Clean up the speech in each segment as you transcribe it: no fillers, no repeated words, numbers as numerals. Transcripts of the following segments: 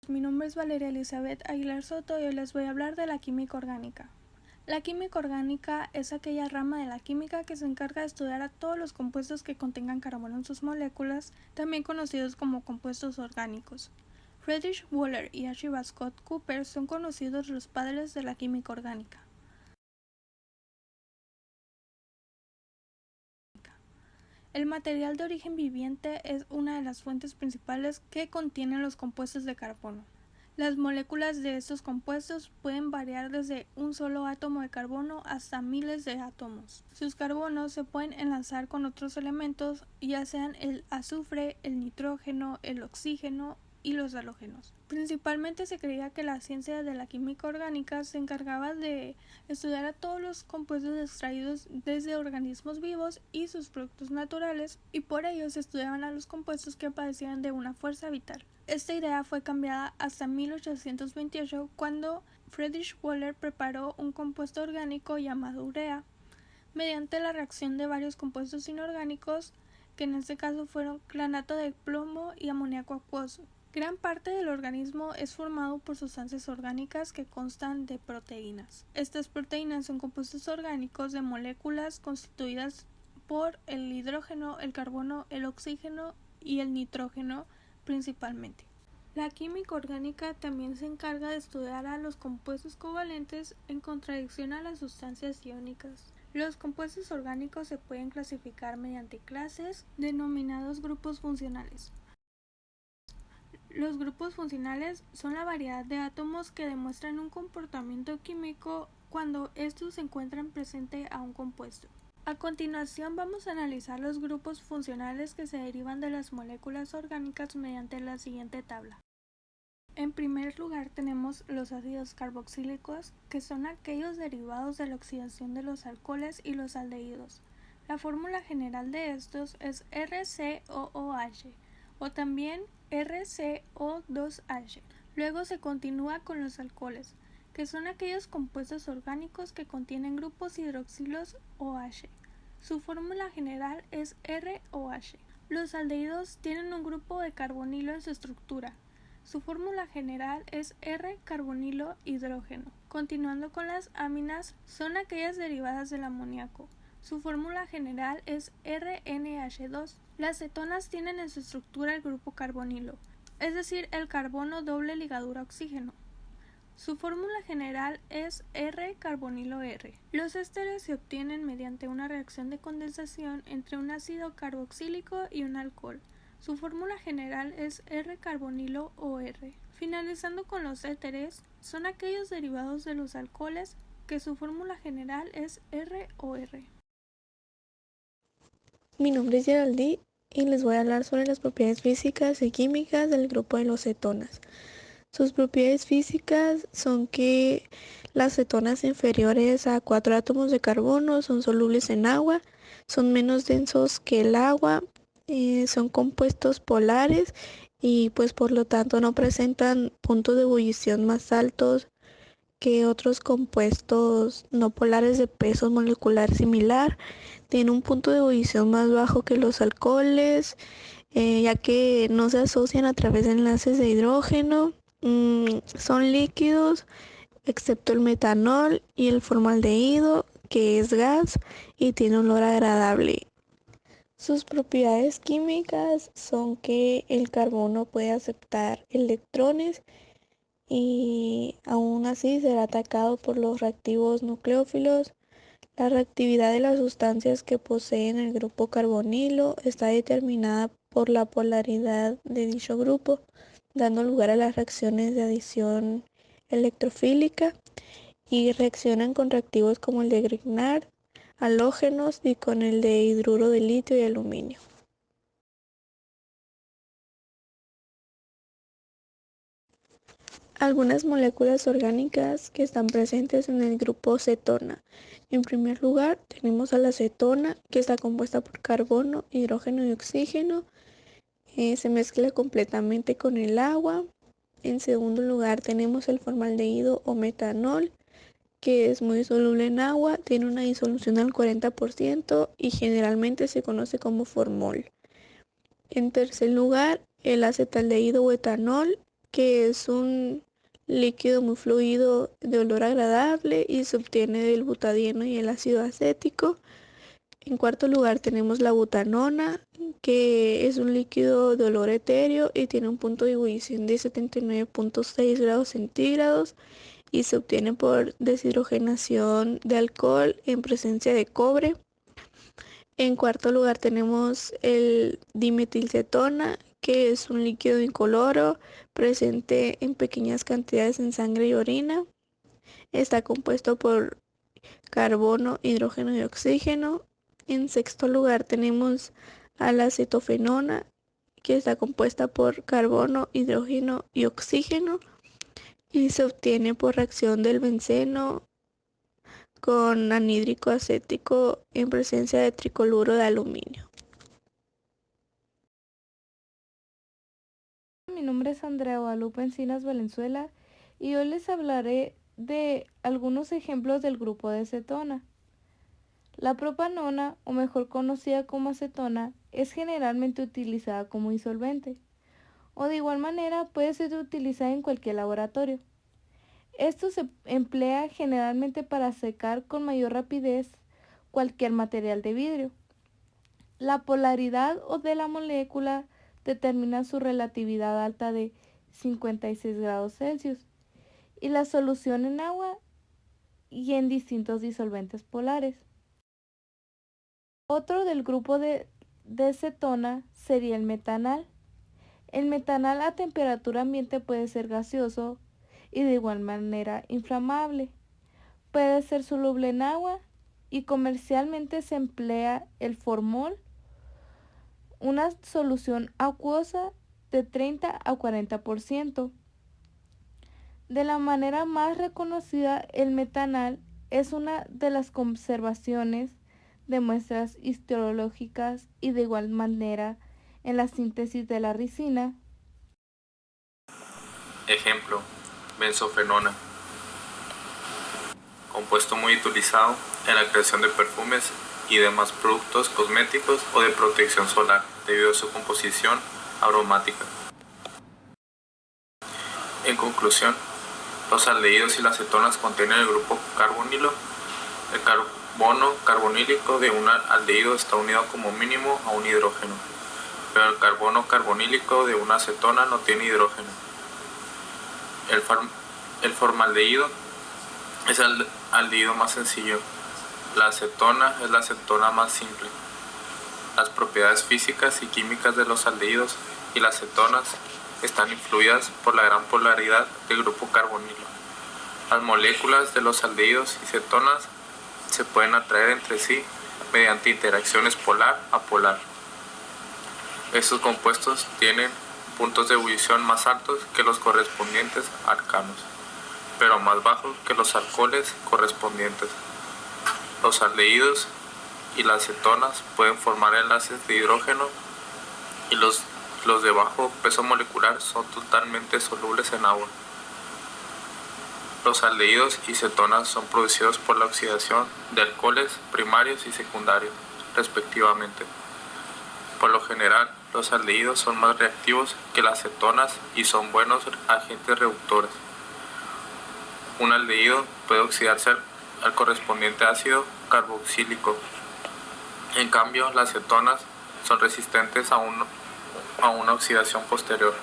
Mi nombre es Valeria Elizabeth Aguilar Soto y hoy les voy a hablar de la química orgánica. La química orgánica es aquella rama de la química que se encarga de estudiar a todos los compuestos que contengan carbono en sus moléculas, también conocidos como compuestos orgánicos. Friedrich Wöhler y Archibald Scott Cooper son conocidos los padres de la química orgánica. El material de origen viviente es una de las fuentes principales que contienen los compuestos de carbono. Las moléculas de estos compuestos pueden variar desde un solo átomo de carbono hasta miles de átomos. Sus carbonos se pueden enlazar con otros elementos, ya sean el azufre, el nitrógeno, el oxígeno y los halógenos. Principalmente se creía que la ciencia de la química orgánica se encargaba de estudiar a todos los compuestos extraídos desde organismos vivos y sus productos naturales, y por ello se estudiaban a los compuestos que padecían de una fuerza vital. Esta idea fue cambiada hasta 1828 cuando Friedrich Wöhler preparó un compuesto orgánico llamado urea, mediante la reacción de varios compuestos inorgánicos, que en este caso fueron clanato de plomo y amoníaco acuoso. Gran parte del organismo es formado por sustancias orgánicas que constan de proteínas. Estas proteínas son compuestos orgánicos de moléculas constituidas por el hidrógeno, el carbono, el oxígeno y el nitrógeno principalmente. La química orgánica también se encarga de estudiar a los compuestos covalentes en contradicción a las sustancias iónicas. Los compuestos orgánicos se pueden clasificar mediante clases denominados grupos funcionales. Los grupos funcionales son la variedad de átomos que demuestran un comportamiento químico cuando estos se encuentran presente a un compuesto. A continuación vamos a analizar los grupos funcionales que se derivan de las moléculas orgánicas mediante la siguiente tabla. En primer lugar tenemos los ácidos carboxílicos, que son aquellos derivados de la oxidación de los alcoholes y los aldehídos. La fórmula general de estos es RCOOH o también RCO2H. Luego se continúa con los alcoholes, que son aquellos compuestos orgánicos que contienen grupos hidroxilos OH. Su fórmula general es ROH. Los aldehídos tienen un grupo de carbonilo en su estructura. Su fórmula general es R-carbonilo hidrógeno. Continuando con las aminas, son aquellas derivadas del amoníaco. Su fórmula general es RNH2. Las cetonas tienen en su estructura el grupo carbonilo, es decir, el carbono doble ligadura oxígeno. Su fórmula general es R-carbonilo R. Los ésteres se obtienen mediante una reacción de condensación entre un ácido carboxílico y un alcohol. Su fórmula general es R-carbonilo OR. Finalizando con los éteres, son aquellos derivados de los alcoholes que su fórmula general es ROR. Mi nombre es Geraldine y les voy a hablar sobre las propiedades físicas y químicas del grupo de los cetonas. Sus propiedades físicas son que las cetonas inferiores a 4 átomos de carbono son solubles en agua, son menos densos que el agua, son compuestos polares y pues por lo tanto no presentan puntos de ebullición más altos que otros compuestos no polares de peso molecular similar. Tiene un punto de ebullición más bajo que los alcoholes, ya que no se asocian a través de enlaces de hidrógeno. Son líquidos, excepto el metanol y el formaldehído, que es gas y tiene un olor agradable. Sus propiedades químicas son que el carbono puede aceptar electrones y aún así será atacado por los reactivos nucleófilos. La reactividad de las sustancias que poseen el grupo carbonilo está determinada por la polaridad de dicho grupo, dando lugar a las reacciones de adición electrofílica y reaccionan con reactivos como el de Grignard, halógenos y con el de hidruro de litio y aluminio. Algunas moléculas orgánicas que están presentes en el grupo cetona. En primer lugar, tenemos a la cetona, que está compuesta por carbono, hidrógeno y oxígeno. Se mezcla completamente con el agua. En segundo lugar, tenemos el formaldehído o metanol, que es muy soluble en agua, tiene una disolución al 40% y generalmente se conoce como formol. En tercer lugar, el acetaldehído o etanol, que es un líquido muy fluido de olor agradable y se obtiene del butadieno y el ácido acético. En cuarto lugar tenemos la butanona, que es un líquido de olor etéreo y tiene un punto de ebullición de 79.6 grados centígrados y se obtiene por deshidrogenación de alcohol en presencia de cobre. En cuarto lugar tenemos el dimetilcetona, que es un líquido incoloro presente en pequeñas cantidades en sangre y orina. Está compuesto por carbono, hidrógeno y oxígeno. En sexto lugar tenemos a la acetofenona, que está compuesta por carbono, hidrógeno y oxígeno y se obtiene por reacción del benceno con anhídrico acético en presencia de tricloruro de aluminio. Mi nombre es Andrea Guadalupe Encinas Valenzuela y hoy les hablaré de algunos ejemplos del grupo de acetona. La propanona, o mejor conocida como acetona, es generalmente utilizada como disolvente, o de igual manera puede ser utilizada en cualquier laboratorio. Esto se emplea generalmente para secar con mayor rapidez cualquier material de vidrio. La polaridad o de la molécula determina su relatividad alta de 56 grados Celsius y la solución en agua y en distintos disolventes polares. Otro del grupo de acetona sería el metanal. El metanal a temperatura ambiente puede ser gaseoso y de igual manera inflamable. Puede ser soluble en agua y comercialmente se emplea el formol, una solución acuosa de 30 a 40%. De la manera más reconocida, el metanal es una de las conservaciones de muestras histológicas y de igual manera en la síntesis de la ricina. Ejemplo, benzofenona, compuesto muy utilizado en la creación de perfumes y demás productos cosméticos o de protección solar debido a su composición aromática. En conclusión, los aldehídos y las cetonas contienen el grupo carbonilo. El carbono carbonílico de un aldehído está unido como mínimo a un hidrógeno, pero el carbono carbonílico de una acetona no tiene hidrógeno. El formaldehído es el aldehído más sencillo. La acetona es la acetona más simple. Las propiedades físicas y químicas de los aldehídos y las cetonas están influidas por la gran polaridad del grupo carbonilo. Las moléculas de los aldehídos y cetonas se pueden atraer entre sí mediante interacciones polar a polar. Estos compuestos tienen puntos de ebullición más altos que los correspondientes alcanos, pero más bajos que los alcoholes correspondientes. Los aldehídos y las cetonas pueden formar enlaces de hidrógeno y los de bajo peso molecular son totalmente solubles en agua. Los aldehídos y cetonas son producidos por la oxidación de alcoholes primarios y secundarios, respectivamente. Por lo general, los aldehídos son más reactivos que las cetonas y son buenos agentes reductores. Un aldehído puede oxidarse al correspondiente ácido carboxílico. En cambio, las cetonas son resistentes a una oxidación posterior.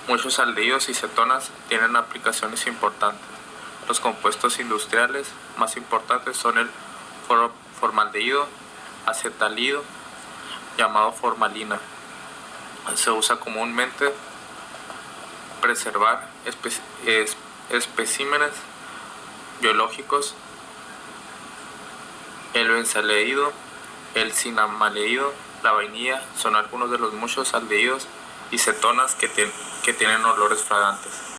Muchos aldehídos y cetonas tienen aplicaciones importantes. Los compuestos industriales más importantes son el formaldehído, acetaldehído, llamado formalina. Se usa comúnmente preservar especímenes biológicos. El benzaldehído, el cinamaldehído, la vainilla son algunos de los muchos aldehídos y cetonas que tienen olores fragantes.